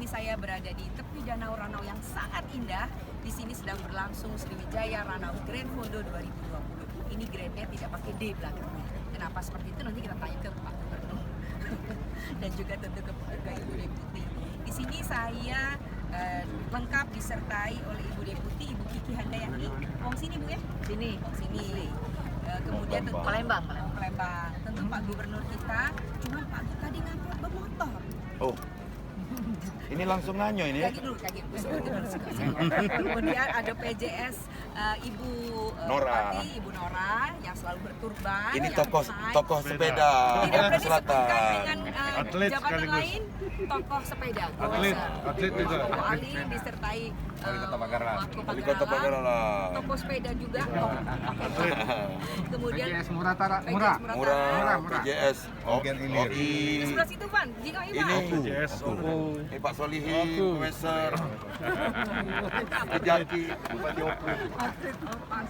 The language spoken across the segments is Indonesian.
ini saya berada di tepi Danau Ranau yang sangat indah. Di sini sedang berlangsung Sriwijaya Ranau Grand Fondo 2020. Ini grandnya tidak pakai D belakangnya. Kenapa seperti itu nanti kita tanya ke Pak Gubernur dan juga tentu ke Ibu Deputi. Di sini saya lengkap disertai oleh Ibu Deputi, Ibu Kiki Handayani. Wong sini Bu ya? Sini. Wong sini. Kemudian tentu Palembang. Tentu Pak Gubernur kita. Cuman Pak Gubernur tadi ngangkut bermotor. Oh. Ini langsung nanya ini ya? Kaget dulu. Kemudian ada PJS Ibu Nora. Bupati, Ibu Nora yang selalu berturban. Ini yang tokoh sepeda tidak pernah Selatan. disebutkan dengan Atlet jabatan sekaligus. lain, tokoh sepeda. Atlet juga. Ibu Ali disertai Wali Kota Pagarang. Wali Kota Pagarang lah. Tokoh sepeda juga. Kemudian PJS PJS Murah. Murah, PJS. Bagian hilir. Di sebelah situ Van, jika Ini PJS ini Pak Solihin, Profesor. Jaki, Bupati Oku. Pas.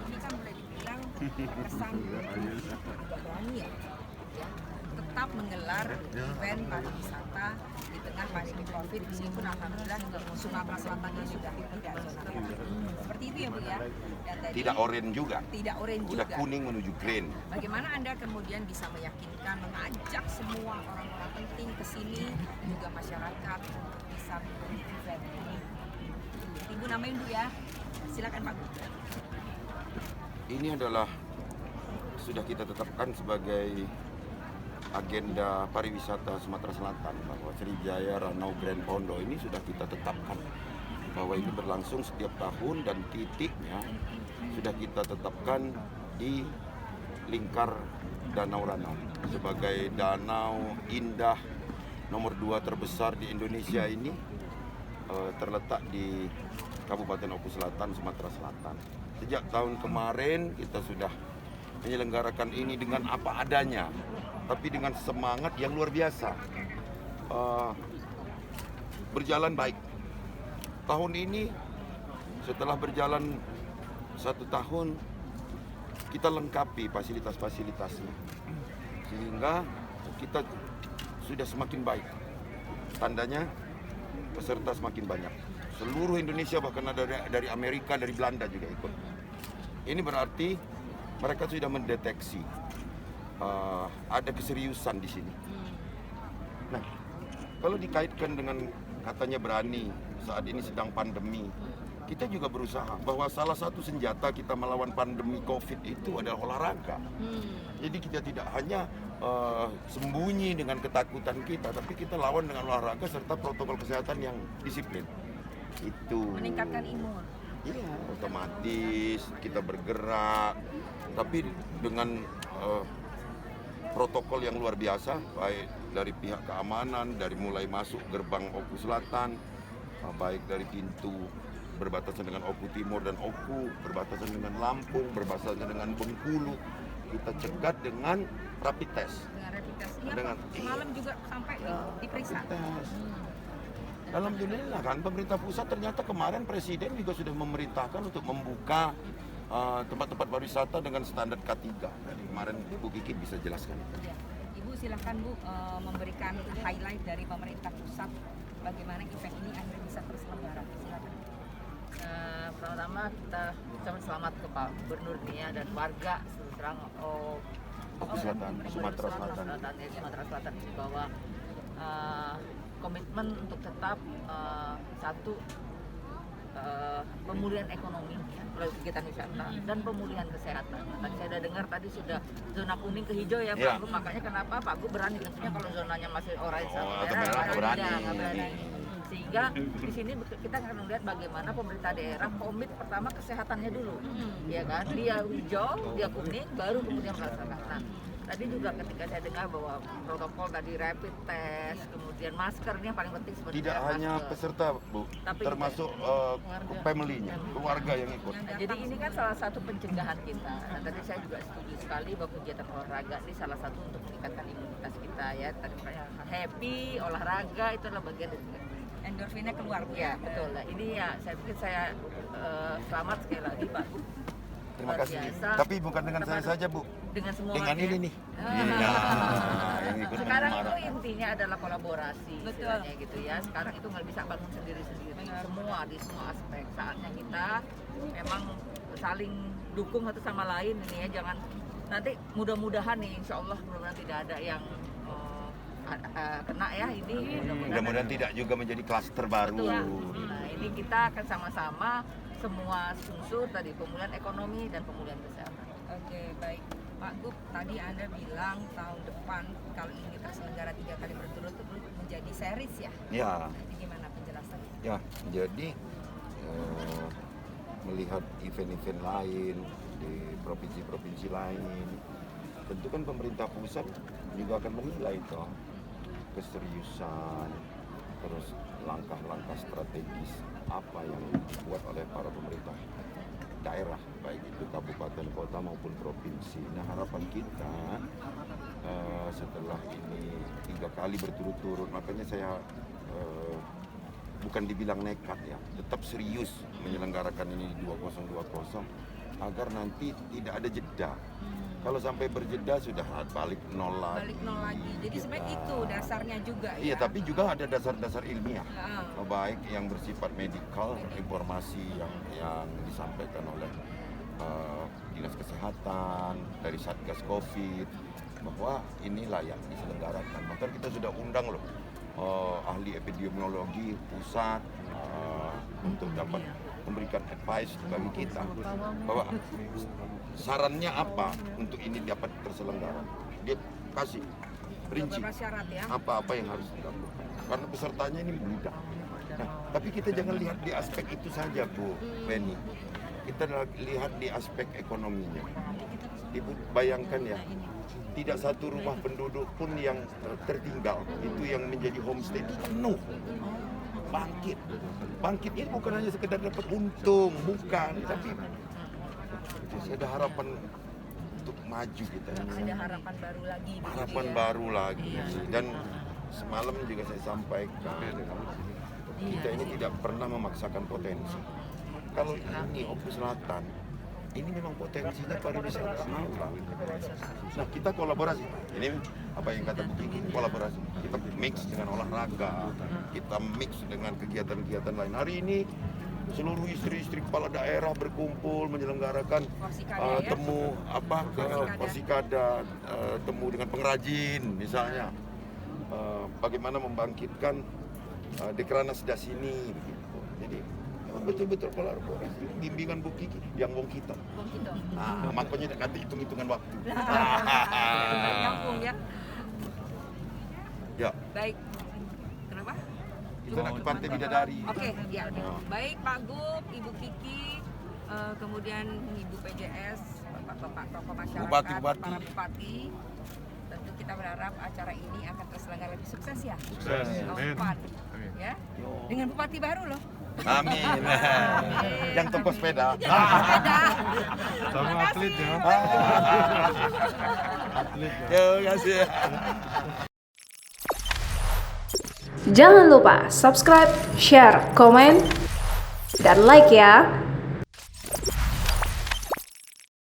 Ini kan boleh dibilang kesan berani ya, tetap menggelar event pariwisata di tengah pandemi Covid, meskipun alhamdulillah Sumatera Selatan ini sudah tidak zona merah. Seperti itu ya Bu ya. Dan tadi, Tidak oranye juga. Tidak oranye Udah juga. kuning menuju green. Bagaimana Anda kemudian bisa meyakinkan, mengajak semua orang-orang penting ke sini, juga masyarakat untuk bisa mengikuti event ini? Ibu namain Bu ya. Silakan Pak. Ini adalah sudah kita tetapkan sebagai agenda pariwisata Sumatera Selatan, bahwa Sriwijaya Ranau Grand Fondo ini sudah kita tetapkan bahwa ini berlangsung setiap tahun dan titiknya sudah kita tetapkan di lingkar Danau Ranau sebagai danau indah nomor 2 terbesar di Indonesia ini, terletak di Kabupaten Oku Selatan, Sumatera Selatan. Sejak tahun kemarin kita sudah menyelenggarakan ini dengan apa adanya, tapi dengan semangat yang luar biasa. Berjalan baik. Tahun ini setelah berjalan 1 tahun, kita lengkapi fasilitas-fasilitasnya, sehingga kita sudah semakin baik. Tandanya peserta semakin banyak. Seluruh Indonesia, bahkan ada dari Amerika, dari Belanda juga ikut. Ini berarti mereka sudah mendeteksi ada keseriusan di sini. Nah, kalau dikaitkan dengan katanya berani, saat ini sedang pandemi, kita juga berusaha bahwa salah satu senjata kita melawan pandemi COVID itu adalah olahraga. Jadi kita tidak hanya sembunyi dengan ketakutan kita, tapi kita lawan dengan olahraga serta protokol kesehatan yang disiplin. Itu Meningkatkan imun. iya, otomatis kita bergerak, tapi dengan protokol yang luar biasa, baik dari pihak keamanan, dari mulai masuk gerbang Oku Selatan, baik dari pintu berbatasan dengan Oku Timur dan Oku, berbatasan dengan Lampung, berbatasan dengan Bengkulu, kita cegat dengan rapid test. Dengan rapid test. Iya Dengan- Pak, semalam juga sampai diperiksa. Tes. Alhamdulillah kan pemerintah pusat ternyata kemarin presiden juga sudah memerintahkan untuk membuka tempat-tempat pariwisata dengan standar K3. Jadi kemarin Bu Kiki bisa jelaskan. Ya. Ibu silahkan Bu memberikan highlight dari pemerintah pusat bagaimana event ini akhirnya bisa terselenggara. Silakan. Pertama kita ucapkan selamat ke Pak Gubernur nih ya, dan warga seterang Oku Selatan, Sumatera Selatan. Sumatera Selatan ini bahwa komitmen untuk tetap satu pemulihan ekonomi melalui kegiatan wisata dan pemulihan kesehatan. Tadi saya sudah dengar tadi sudah zona kuning ke hijau ya Pak Ya. Gub, makanya kenapa Pak Gub berani, tentunya kalau zonanya masih orange Oh, atau atau merah merah, nggak berani. nggak berani. Sehingga di sini kita akan melihat bagaimana pemerintah daerah komit pertama kesehatannya dulu, ya kan? Dia hijau, dia kuning, baru kemudian melaksanakan. Nah, tadi juga ketika saya dengar bahwa protokol tadi rapid test, kemudian masker ini yang paling penting sebenarnya. Tidak hanya masker. peserta Bu, Tapi termasuk family-nya, keluarga yang ikut. Jadi ini kan salah satu pencegahan kita. Nah, tadi saya juga setuju sekali bahwa kegiatan olahraga ini salah satu untuk meningkatkan imunitas kita ya. Tadi makanya happy, olahraga itu adalah bagian dari Endorfinnya keluar Bu. ya, betul lah. Ini ya saya pikir saya selamat sekali lagi Pak Gub Terima luar kasih. biasa. Tapi bukan dengan saya saja, Bu. Dengan semua Dengan ya. ini nih. Ah. Iya. Yang ikut Sekarang itu marah. intinya adalah kolaborasi, Betul. istilahnya gitu ya. Sekarang itu nggak bisa bangun sendiri-sendiri. Semua di semua aspek. Saatnya kita memang saling dukung satu sama lain ini ya. Jangan nanti mudah-mudahan nih, insya Allah mudah-mudahan tidak ada yang kena ya ini. Mudah-mudahan tidak juga menjadi klaster baru. Betul. Nah, ini kita akan sama-sama semua unsur tadi pemulihan ekonomi dan pemulihan kesehatan. Oke, baik. Pak Gub, tadi Anda bilang tahun depan kalau ini terselenggara 3 kali berturut-turut menjadi series ya? Ya, Nanti gimana penjelasannya? ya. Jadi melihat event-event lain di provinsi-provinsi lain, tentu kan pemerintah pusat juga akan menilai toh keseriusan, terus langkah-langkah strategis apa yang dibuat oleh para pemerintah daerah, baik itu kabupaten, kota maupun provinsi. Nah, harapan kita setelah ini 3 kali berturut-turut, makanya saya bukan dibilang nekat ya, tetap serius menyelenggarakan ini di 2020 agar nanti tidak ada jeda. Kalau sampai berjeda sudah balik nol lagi. Balik nol lagi. Jadi sebenarnya itu dasarnya juga ya. Iya, tapi juga ada dasar-dasar ilmiah. Ah. Baik yang bersifat medikal, informasi yang disampaikan oleh Dinas Kesehatan, dari Satgas Covid, bahwa ini layak diselenggarakan. Maka kita sudah undang loh ahli epidemiologi pusat untuk dapat memberikan advice bagi kita bahwa sarannya apa untuk ini dapat terselenggara. Dia kasih rinci Beberapa syarat ya. apa-apa yang harus dilakukan karena pesertanya ini mudah. Nah, tapi kita jangan lihat di aspek itu saja, Bu Penny. Kita lihat di aspek ekonominya. Ibu bayangkan ya, tidak satu rumah penduduk pun yang tertinggal. Itu yang menjadi homestay itu penuh. Bangkit ini bukan hanya sekedar dapat untung, bukan, tapi ada harapan untuk maju kita. Ada harapan baru lagi. begitu Harapan ya. baru lagi. Dan semalam juga saya sampaikan, kita ini tidak pernah memaksakan potensi. Kalau ini Oku Selatan, ini memang potensinya pariwisata alam. Nah, kita kolaborasi. Ini apa yang kata Bu Kiki, kolaborasi. Kita mix dengan olahraga, kita mix dengan kegiatan-kegiatan lain. Hari ini seluruh istri-istri kepala daerah berkumpul menyelenggarakan Porsikada, ya? temu Porsikada, temu dengan pengrajin misalnya. Bagaimana membangkitkan Dekranas Dasini begitu. Jadi betul-betul kolaborasi. Bimbingan Bu Kiki yang wong kita. Bung Kito. Nah, makanya nanti hitung-hitungan waktu. Kampung ya. Ya, Baik. Kenapa? kita nak ke Pantai Bidadari. Oke, ya. Baik Pak Gub, Ibu Kiki, kemudian Ibu PJS, Bapak-bapak tokoh masyarakat, Bupati-bupati. para bupati. Tentu kita berharap acara ini akan terselenggara lebih sukses ya. Sukses. Tahun Amin. depan. Ya. Dengan bupati baru loh. Amin. Yang toko sepeda. Sama atlet ya. Atlet ya. Terima kasih. Jangan lupa subscribe, share, komen, dan like ya.